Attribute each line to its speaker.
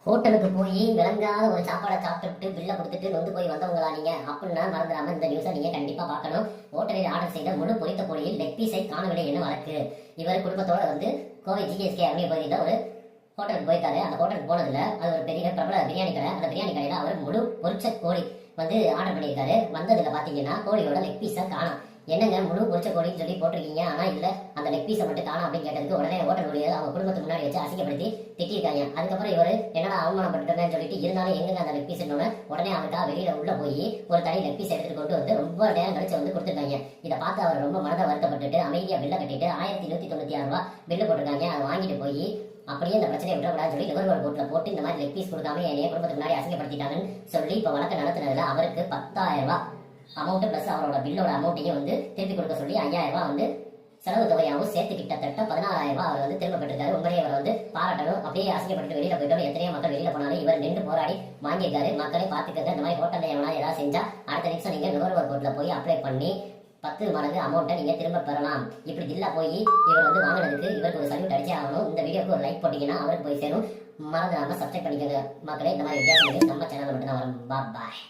Speaker 1: ஹோட்டலுக்கு போய் விளங்காத ஒரு சாப்பாடை சாப்பிட்டுட்டு பில்லை கொடுத்துட்டு நொந்து போய் வந்தவங்களா நீங்க அப்படின்னா மறந்துடாம இந்த நியூஸை நீங்க கண்டிப்பா பார்க்கணும். ஹோட்டலில் ஆர்டர் செய்த முழு பொரித்த கோழியில் லெக் பீஸை காணவில்லை என்ன வழக்கு. இவர் குடும்பத்தோட கோவை ஜிஎஸ்கே அருகே பகுதியில் ஒரு ஹோட்டலுக்கு போயிருக்காரு. அந்த ஹோட்டலுக்கு போனதுல அது ஒரு பெரிய பிரபல பிரியாணி கடை. அந்த பிரியாணி கடையில அவர் முழு பொரிச்ச கோழி ஆர்டர் பண்ணியிருக்காரு. வந்ததுல பாத்தீங்கன்னா கோழியோட லெக் பீஸை காணும். என்னங்க முழு பொரிச்ச கோழின்னு சொல்லி போட்டிருக்கீங்க, ஆனா இல்ல அந்த லெக் பீஸை மட்டும் காணும் அப்படின்னு கேட்டதுக்கு உடனே ஹோட்டல் ஊழியர் அவங்க குடும்பத்துக்கு முன்னாடி வச்சு அசிங்கப்படுத்தி திட்டிருக்காங்க. அதுக்கப்புறம் இவர் என்னடா அவமானப்பட்டுட்டேன்னு சொல்லிட்டு இருந்தாலும் எங்க அந்த லெக் பீஸ் உடனே அவருக்காக வெளியில உள்ள போய் ஒரு தனி லெக் பீஸ் எடுத்துட்டு கொண்டு வந்து ரொம்ப நேரம் கழிச்சு கொடுத்துருக்காங்க. இதை பார்த்து அவர் ரொம்ப மனதை வருத்தப்பட்டுட்டு அமைதியா பில்லை கட்டிட்டு 1196 ரூபாய் பில்லு போட்டிருக்காங்க. அதை வாங்கிட்டு போய் அப்படியே இந்த பிரச்சனையை விடக்கூடாதுன்னு சொல்லி லிவர் கோர்ட்ல போட்டு இந்த மாதிரி லெக் பீஸ் கொடுக்காம என்னைய குடும்பத்துக்கு முன்னாடி அசிங்கப்படுத்திட்டாங்கன்னு சொல்லி இப்ப வழக்கு நடத்தினதுல அவருக்கு 10,000 ரூபாய் அமௌண்ட் பிளஸ் அவரோட பில்லோட அமௌண்ட்டையும் திருப்பி கொடுக்க சொல்லி 5,000 ரூபாய் செலவு தொகையாகவும் சேர்த்து கிட்டத்தட்ட 14,000 ரூபாய் அவர் திரும்ப பெற்றிருக்காரு. உண்மையை அவர் பாராட்டணும். அப்படியே அசிங்கப்பட்டு வெளியில போயிட்டோம். எத்தனையோ மக்கள் வெளியில போனாலும் இவர் நின்று போராடி வாங்கியிருக்காரு. மக்களே பார்த்துக்கிறது. இந்த மாதிரி ஹோட்டல்ல எவனா ஏதாவது செஞ்சா அடுத்த நிமிஷம் நீங்க நுகர்வோர் கோர்ட்ல போய் அப்ளை பண்ணி 10 மடங்கு அமௌண்ட்டை நீங்க திரும்ப பெறலாம். இப்படி இல்ல போய் இவர் வாங்கினதுக்கு இவருக்கு ஒரு சல்யூட் அடிச்சே ஆகணும். இந்த வீடியோக்கு ஒரு லைக் போட்டீங்கன்னா அவருக்கு போய் சேரும். மறந்துடாம சப்ஸ்கிரைப் பண்ணிக்கோங்க மக்களே. இந்த மாதிரி வித்தியாசம் நம்ம சேனல்ல மட்டும் தான் வரும். பாய்.